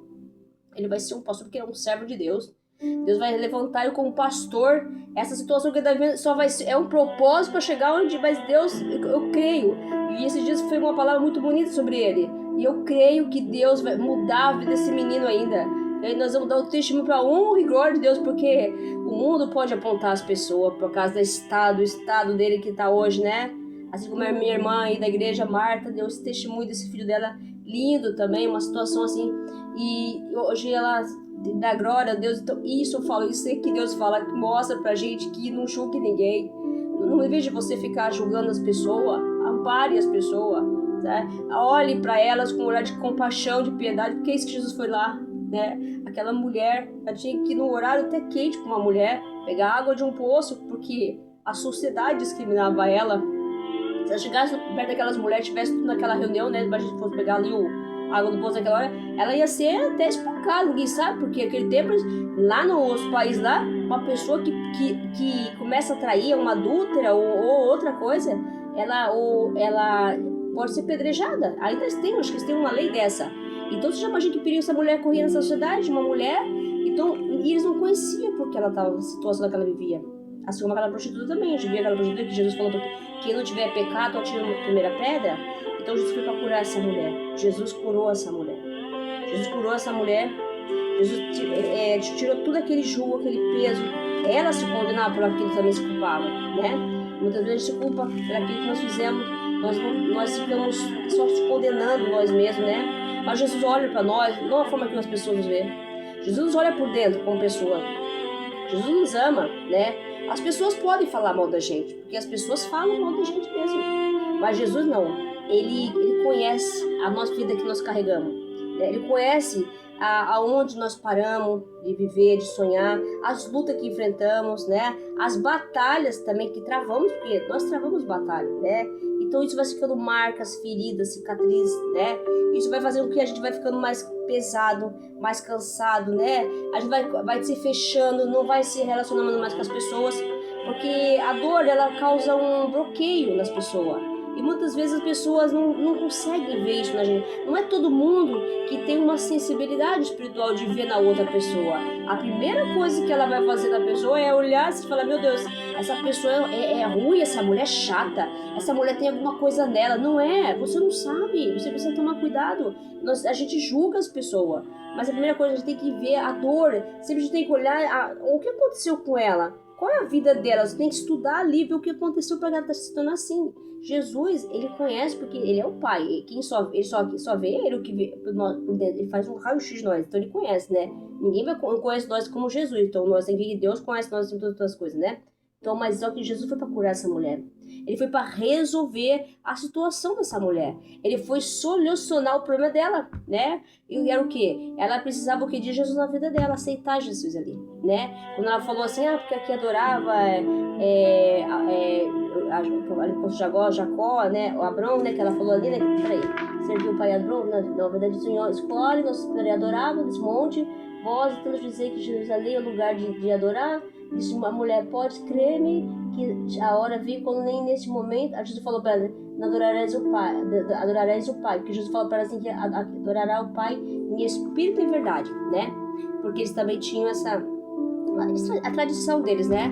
ele vai ser um pastor porque ele é um servo de Deus. Deus vai levantar ele como pastor. Essa situação que ele está vivendo só vai ser, é um propósito para chegar onde, mas Deus, eu creio, e esses dias foi uma palavra muito bonita sobre ele, e eu creio que Deus vai mudar a vida desse menino ainda. E aí nós vamos dar o testemunho para honra e glória de Deus, porque o mundo pode apontar as pessoas por causa do estado dele que está hoje, né? Assim como a minha irmã aí da igreja, Marta, deu esse testemunho desse filho dela, lindo também, uma situação assim, e hoje ela dá glória a Deus. Então isso eu falo, isso é que Deus fala, que mostra pra gente que não julgue ninguém, não, em vez de você ficar julgando as pessoas, ampare as pessoas, né? Olhe para elas com um olhar de compaixão, de piedade, porque é isso que Jesus foi lá, né? Aquela mulher, ela tinha que ir no horário até quente com uma mulher, pegar água de um poço, porque a sociedade discriminava ela. Se ela chegasse perto daquelas mulheres, tivesse tudo naquela reunião, né, pra gente fosse pegar ali a água do poço naquela hora, ela ia ser até espancada, ninguém sabe, porque aquele tempo, lá nos países lá, uma pessoa que começa a trair uma adúltera ou outra coisa, ela pode ser pedrejada. Ainda tem, acho que eles têm uma lei dessa. Então você já imagina que perigo essa mulher corria nessa sociedade, uma mulher, então, e eles não conheciam porque ela estava na situação que ela vivia. Assim como aquela prostituta também, a gente via aquela prostituta que Jesus falou que quem não tiver pecado, atira a primeira pedra. Então Jesus foi para curar essa mulher. Jesus curou essa mulher. Jesus curou essa mulher. Jesus tirou todo aquele jugo, aquele peso. Ela se condenava por aquilo que também se culpava, né? Muitas vezes a gente se culpa por aquilo que nós fizemos. Nós ficamos só se condenando nós mesmos, né? Mas Jesus olha para nós, não a forma que as pessoas nos veem. Jesus olha por dentro como pessoa. Jesus nos ama, né? As pessoas podem falar mal da gente, porque as pessoas falam mal da gente mesmo. Mas Jesus não. Ele conhece a nossa vida que nós carregamos. Né? Ele conhece aonde nós paramos de viver, de sonhar, as lutas que enfrentamos, né? As batalhas também que travamos, porque nós travamos batalha, né? Então isso vai ficando marcas, feridas, cicatrizes, né? Isso vai fazendo com que a gente vai ficando mais pesado, mais cansado, né? A gente vai se fechando, não vai se relacionando mais com as pessoas, porque a dor, ela causa um bloqueio nas pessoas. E muitas vezes as pessoas não conseguem ver isso na gente. Não é todo mundo que tem uma sensibilidade espiritual de ver na outra pessoa. A primeira coisa que ela vai fazer na pessoa é olhar e falar, meu Deus, essa pessoa é ruim, essa mulher é chata, essa mulher tem alguma coisa nela. Não é, você não sabe, você precisa tomar cuidado. A gente julga as pessoas, mas a primeira coisa, a gente tem que ver a dor, sempre a gente tem que olhar o que aconteceu com ela. Qual é a vida dela? Você tem que estudar ali, ver o que aconteceu para ela estar se tornando assim. Jesus, ele conhece porque ele é o Pai. Ele só vê ele o que vê por dentro. Ele faz um raio-x de nós, então ele conhece, né? Ninguém conhece nós como Jesus. Então nós temos que Deus conhece nós em todas as coisas, né? Então, mas só que Jesus foi para curar essa mulher. Ele foi para resolver a situação dessa mulher. Ele foi solucionar o problema dela, né? E era o quê? Ela precisava o que de Jesus na vida dela, aceitar Jesus ali, né? Quando ela falou assim, porque aqui adorava Jacó, né? O Abrão, né? Que ela falou ali, né? Peraí, serviu o pai Abrão? Na verdade, o Senhor escolhe, nós adorávamos nesse monte. Vós, então, dizer que Jerusalém é o lugar de adorar. Disse uma mulher, pode crer-me que a hora veio quando nem nesse momento. A Jesus falou para ela, adorarás o Pai, porque Jesus falou para ela assim, que adorará o Pai em espírito e verdade, né? Porque eles também tinham a tradição deles, né?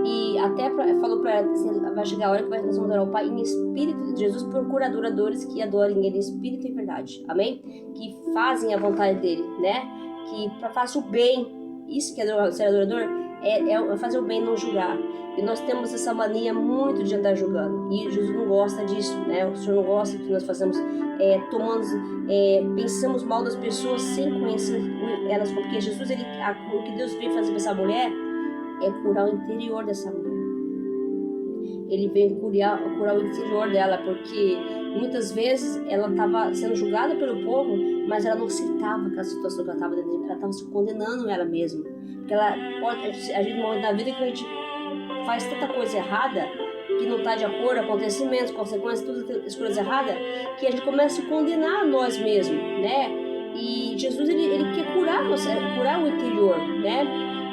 E até falou para ela, vai chegar a hora que nós vamos adorar o Pai em espírito. Jesus procura adoradores que adorem Ele em espírito e verdade, amém? Que fazem a vontade dEle, né? Que façam o bem. Isso que é ser adorador, é fazer o bem, não julgar. E nós temos essa mania muito de andar julgando. E Jesus não gosta disso, né? O Senhor não gosta que nós fazemos, pensamos mal das pessoas sem conhecer elas. Porque Jesus, o que Deus veio fazer para essa mulher é curar o interior dessa mulher. Ele veio curar o interior dela, porque muitas vezes ela estava sendo julgada pelo povo, mas ela não aceitava aquela situação que ela estava dentro, ela estava se condenando ela mesma. Porque a gente morre na vida que a gente faz tanta coisa errada, que não está de acordo, acontecimentos, consequências, todas as coisas erradas, que a gente começa a se condenar a nós mesmos, né? E Jesus, ele quer curar o interior, né?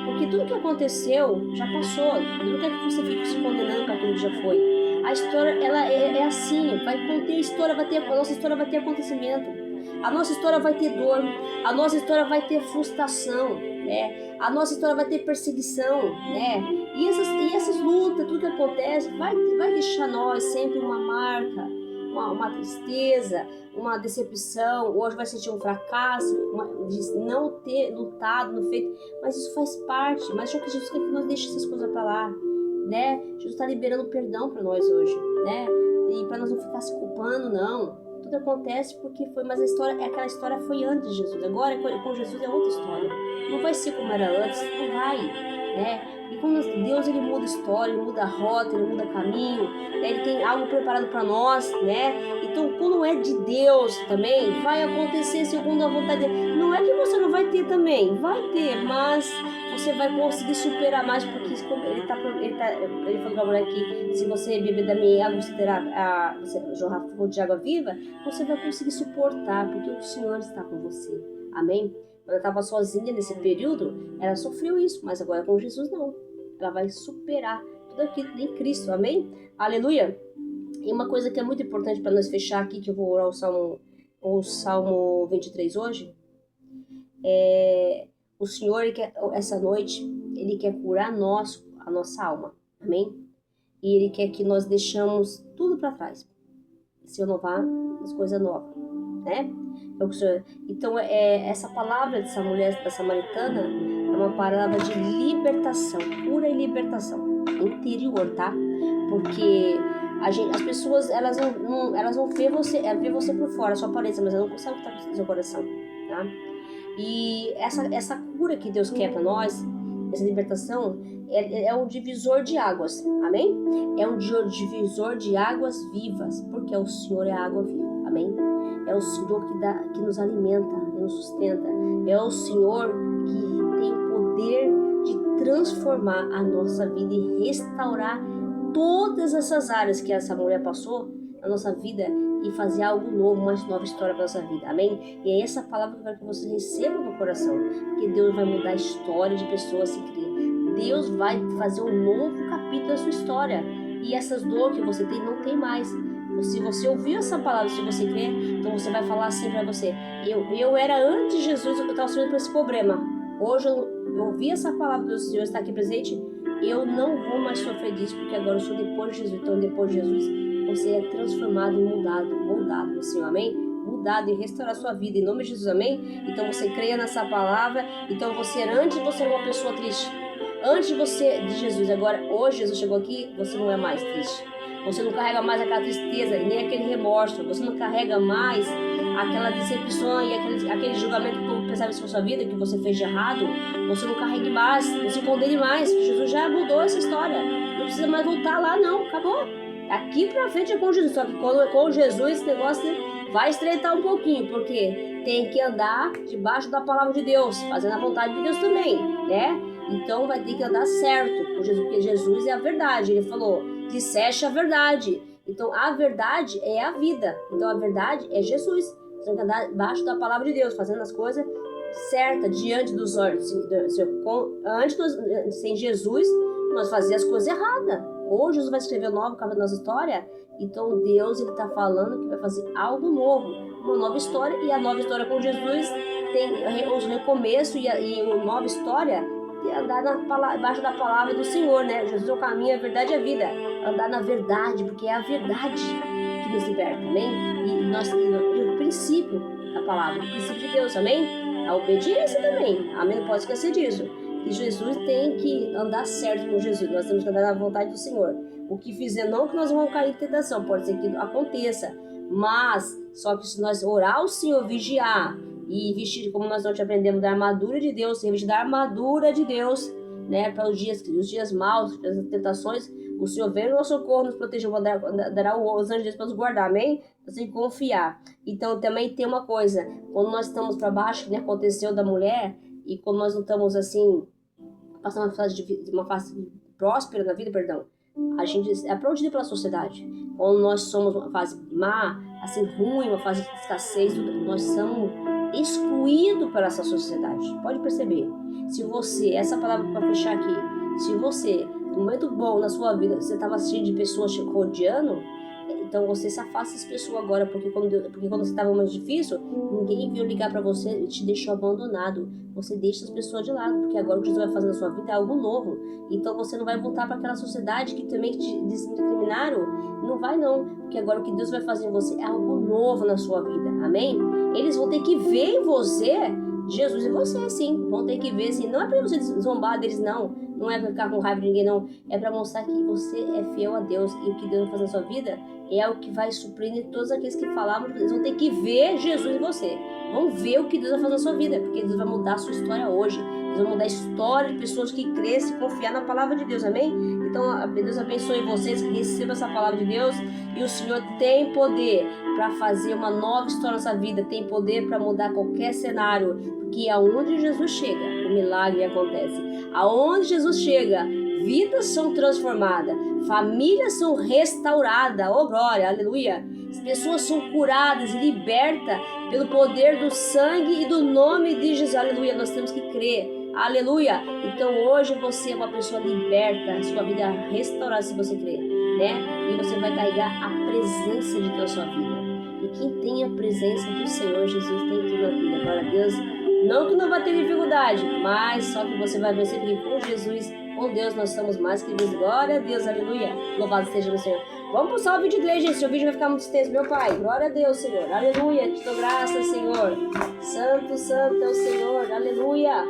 Porque tudo que aconteceu já passou. Não quer que você fique se condenando para aquilo que já foi. A história, ela é assim. Vai conter história, a nossa história vai ter acontecimento. A nossa história vai ter dor. A nossa história vai ter frustração, né? A nossa história vai ter perseguição, né? E essas lutas, tudo que acontece, vai deixar nós sempre uma marca, uma tristeza, uma decepção. Hoje vai sentir um fracasso, de não ter lutado, não feito. Mas isso faz parte. Mas só que Jesus quer que nós deixemos essas coisas para lá, né? Jesus está liberando perdão para nós hoje, né? E para nós não ficar se culpando, não. Tudo acontece porque foi, mas aquela história foi antes de Jesus. Agora com Jesus é outra história. Não vai ser como era antes, não vai, né? E quando Deus, ele muda história, ele muda rota, ele muda caminho, né? Ele tem algo preparado para nós, né? Então, quando é de Deus também, vai acontecer segundo a vontade dele. Não é que você não vai ter também, vai ter, mas você vai conseguir superar mais, porque ele falou pra mulher que se você beber da minha água, você jorrar fogo de água viva, você vai conseguir suportar, porque o Senhor está com você, amém? Quando ela estava sozinha nesse período, ela sofreu isso, mas agora com Jesus não. Ela vai superar tudo aquilo em Cristo, amém? Aleluia! E uma coisa que é muito importante para nós fechar aqui, que eu vou orar o Salmo 23 hoje, o Senhor, essa noite, Ele quer curar a nossa alma, amém? E Ele quer que nós deixamos tudo para trás, se renovar as coisas novas, né? Então, essa palavra dessa mulher, da samaritana, é uma palavra de libertação, cura e libertação interior, tá? Porque as pessoas, elas vão ver você por fora, sua aparência, mas elas não sabem o que está no seu coração, tá? E essa cura que Deus quer para nós, essa libertação, é um divisor de águas, amém? É um divisor de águas vivas, porque o Senhor é a água viva, amém? É o Senhor que nos alimenta, que nos sustenta. É o Senhor que tem o poder de transformar a nossa vida e restaurar todas essas áreas que essa mulher passou na nossa vida e fazer algo novo, uma nova história para nossa vida, amém? E é essa palavra que eu quero que você receba no coração, porque Deus vai mudar a história de pessoas se criar. Deus vai fazer um novo capítulo da sua história, e essas dores que você tem não tem mais. Se você ouviu essa palavra, se você crê, então você vai falar assim para você: eu era antes de Jesus, eu estava sofrendo por esse problema. Hoje eu ouvi essa palavra do Senhor, está aqui presente, eu não vou mais sofrer disso, porque agora eu sou depois de Jesus. Então depois de Jesus você é transformado e moldado no Senhor, amém? Mudado e restaurar a sua vida, em nome de Jesus, amém? Então você creia nessa palavra. Então antes você era uma pessoa triste, antes de Jesus, agora hoje Jesus chegou aqui, você não é mais triste. Você não carrega mais aquela tristeza e nem aquele remorso. Você não carrega mais aquela decepção e aquele julgamento que o povo pensava sobre a sua vida, que você fez de errado. Você não carregue mais, não se condene mais. Jesus já mudou essa história. Não precisa mais voltar lá, não. Acabou. Daqui pra frente é com Jesus. Só que com Jesus esse negócio vai estreitar um pouquinho, porque tem que andar debaixo da palavra de Deus, fazendo a vontade de Deus também, né? Então vai ter que andar certo com Jesus, porque Jesus é a verdade. Ele falou: disseste a verdade. Então a verdade é a vida. Então a verdade é Jesus. Você tem que andar debaixo da palavra de Deus, fazendo as coisas certas diante dos olhos. Sem Jesus, nós fazíamos as coisas erradas. Hoje Jesus vai escrever um novo capítulo da nossa história. Então Deus está falando que vai fazer algo novo, uma nova história. E a nova história com Jesus tem os recomeços, e a nova história andar embaixo da palavra do Senhor, né? Jesus é o caminho, a verdade e a vida. Andar na verdade, porque é a verdade que nos liberta, amém? E o princípio da palavra, o princípio de Deus, amém? A obediência também, amém? Não pode esquecer disso. Que Jesus tem que andar certo com Jesus, nós temos que andar na vontade do Senhor. O que fizer, não que nós vamos cair em tentação, pode ser que aconteça, mas só que se nós orar ao Senhor, vigiar e vestir, como nós não te aprendemos, da armadura de Deus, revestir da armadura de Deus, né, para os dias maus, as tentações, o Senhor vem no nosso socorro, nos proteger, dará os anjos de Deus para nos guardar, amém? Você tem que confiar. Então também tem uma coisa, quando nós estamos para baixo, que nem aconteceu da mulher, e quando nós não estamos assim, passando uma fase próspera na vida, perdão, a gente é aplaudido pela sociedade. Quando nós somos uma fase má, assim, ruim, uma fase de escassez, nós somos excluídos pela essa sociedade. Pode perceber. Se você, essa palavra para fechar aqui, se você, no momento bom na sua vida, você estava cheio de pessoas te rodeando, então você se afasta dessas pessoas agora, porque quando você estava mais difícil, ninguém veio ligar para você e te deixou abandonado. Você deixa as pessoas de lado, porque agora o que Jesus vai fazer na sua vida é algo novo. Então você não vai voltar para aquela sociedade que também te discriminaram. Não vai não, porque agora o que Deus vai fazer em você é algo novo na sua vida, amém? Eles vão ter que ver em você Jesus em você, sim. Vão ter que ver, sim. Não é para você zombar deles, não. Não é para ficar com raiva de ninguém, não. É para mostrar que você é fiel a Deus. E o que Deus vai fazer na sua vida é o que vai surpreender todos aqueles que falavam. Eles vão ter que ver Jesus em você. Vão ver o que Deus vai fazer na sua vida. Porque Deus vai mudar a sua história hoje. Deus vai mudar a história de pessoas que crescem e confiar na palavra de Deus, amém? Então, Deus abençoe vocês, receba essa palavra de Deus. E o Senhor tem poder para fazer uma nova história nessa vida. Tem poder para mudar qualquer cenário. Porque aonde Jesus chega, o milagre acontece. Aonde Jesus chega, vidas são transformadas, famílias são restauradas, oh glória, aleluia. As pessoas são curadas e libertas pelo poder do sangue e do nome de Jesus, aleluia. Nós temos que crer, aleluia. Então hoje você é uma pessoa liberta, sua vida é restaurada se você crer, né? E você vai carregar a presença de Deus na sua vida. E quem tem a presença do Senhor Jesus tem tudo na vida, glória a Deus. Não que não vai ter dificuldade, mas só que você vai vencer, porque com Jesus, com Deus, nós somos mais que vencedores. Glória a Deus, aleluia. Louvado seja o Senhor. Vamos pro salve de igreja, gente. Seu vídeo vai ficar muito extenso, meu Pai. Glória a Deus, Senhor. Aleluia. Te dou graças, Senhor. Santo, santo é o Senhor. Aleluia.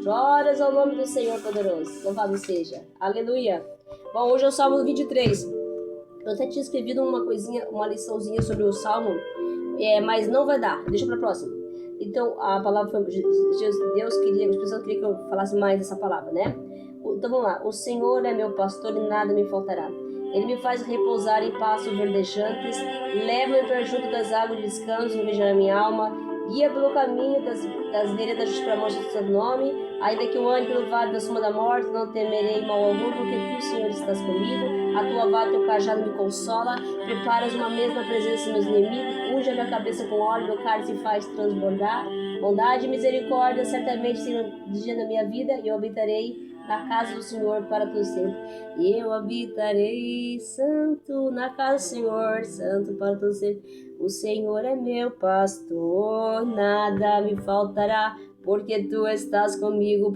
Glórias ao nome do Senhor poderoso. Louvado seja. Aleluia. Bom, hoje é o Salmo 23. Eu até tinha escrevido uma coisinha, uma liçãozinha sobre o Salmo, mas não vai dar. Deixa pra próxima. Então, a palavra foi... Deus queria, as pessoas queriam que eu falasse mais dessa palavra, né? Então, vamos lá. O Senhor é meu pastor e nada me faltará. Ele me faz repousar em pastos verdejantes, leva-me para junto das águas de descanso, refrigera a minha alma, guia pelo caminho das veredas justas para a morte do seu nome, ainda que eu ande pelo vale da sombra da morte, não temerei mal algum, porque tu, Senhor, estás comigo, a tua vara e teu cajado me consola, preparas uma mesa na presença dos meus inimigos, unge a minha cabeça com óleo, meu cálice faz transbordar, bondade e misericórdia certamente serão dia da minha vida, e eu habitarei na casa do Senhor para todo sempre. Eu habitarei santo na casa do Senhor, santo para todo sempre. O Senhor é meu pastor, nada me faltará, porque tu estás comigo,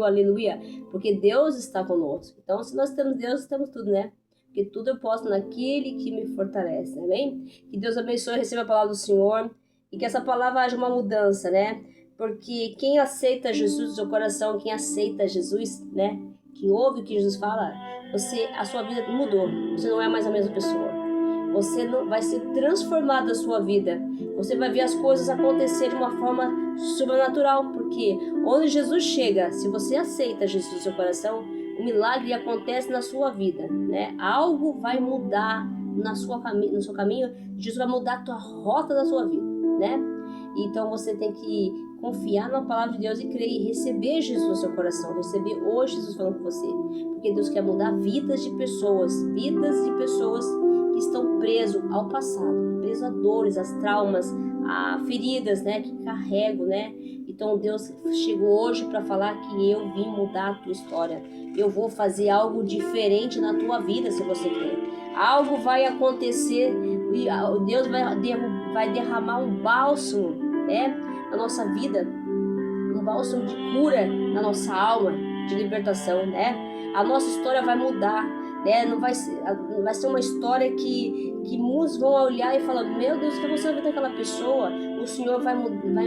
aleluia. Porque Deus está conosco. Então, se nós temos Deus, temos tudo, né? Porque tudo eu posso naquele que me fortalece, amém? Que Deus abençoe, receba a palavra do Senhor e que essa palavra haja uma mudança, né? Porque quem aceita Jesus no seu coração, quem aceita Jesus, né? Quem ouve o que Jesus fala, a sua vida mudou. Você não é mais a mesma pessoa. Você não vai ser transformado a sua vida. Você vai ver as coisas acontecer de uma forma sobrenatural. Porque onde Jesus chega, se você aceita Jesus no seu coração, o milagre acontece na sua vida, né? Algo vai mudar no seu caminho. Jesus vai mudar a tua rota da sua vida, né? Então você tem que confiar na palavra de Deus e crer e receber Jesus no seu coração, receber hoje Jesus falando com você, porque Deus quer mudar vidas de pessoas que estão presos ao passado, presos a dores, as traumas, a feridas, né, que carrego, né? Então Deus chegou hoje para falar que eu vim mudar a tua história, eu vou fazer algo diferente na tua vida se você quer. Algo vai acontecer e Deus vai derramar um bálsamo, né, na nossa vida. um bálsamo de cura na nossa alma, de libertação, né? A nossa história vai mudar, né? Não vai ser uma história que muitos vão olhar e falar: meu Deus, o que você vai ver daquela pessoa? O Senhor vai mudar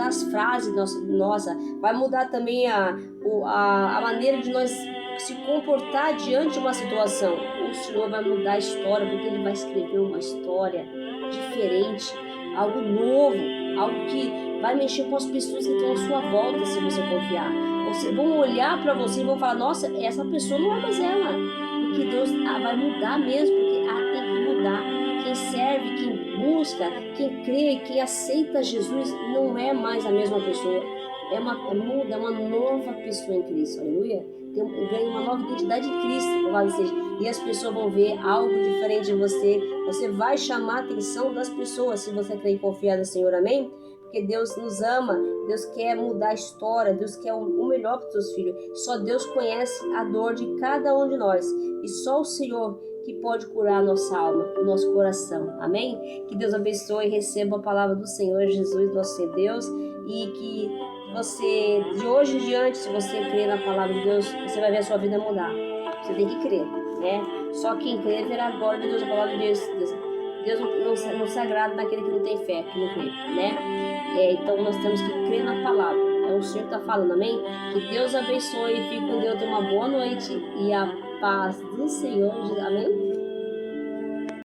as frases nossa, vai mudar também a maneira de nós se comportar diante de uma situação. O Senhor vai mudar a história, porque Ele vai escrever uma história diferente, algo novo, algo que vai mexer com as pessoas que estão à sua volta, se você confiar. Vão olhar para você e vão falar: nossa, essa pessoa não é mais ela, porque Deus vai mudar mesmo, porque tem que mudar. Quem serve, quem busca, quem crê, quem aceita Jesus não é mais a mesma pessoa, é uma nova pessoa em Cristo, aleluia. Ganha uma nova identidade em Cristo, louvado seja. E as pessoas vão ver algo diferente de você. Você vai chamar a atenção das pessoas se você crer e confiar no Senhor, amém? Porque Deus nos ama, Deus quer mudar a história, Deus quer o melhor para os seus filhos. Só Deus conhece a dor de cada um de nós, e só o Senhor que pode curar a nossa alma, o nosso coração, amém? Que Deus abençoe e receba a palavra do Senhor Jesus, nosso Senhor Deus, e que você, de hoje em diante, se você crer na palavra de Deus, você vai ver a sua vida mudar. Você tem que crer, né? Só quem crê verá a glória de Deus, a palavra de Deus. Deus não se agrada naquele que não tem fé, que não crê, né? Então nós temos que crer na palavra. É o Senhor que está falando, amém? Que Deus abençoe, fique com Deus, tenha uma boa noite e a paz do Senhor, amém?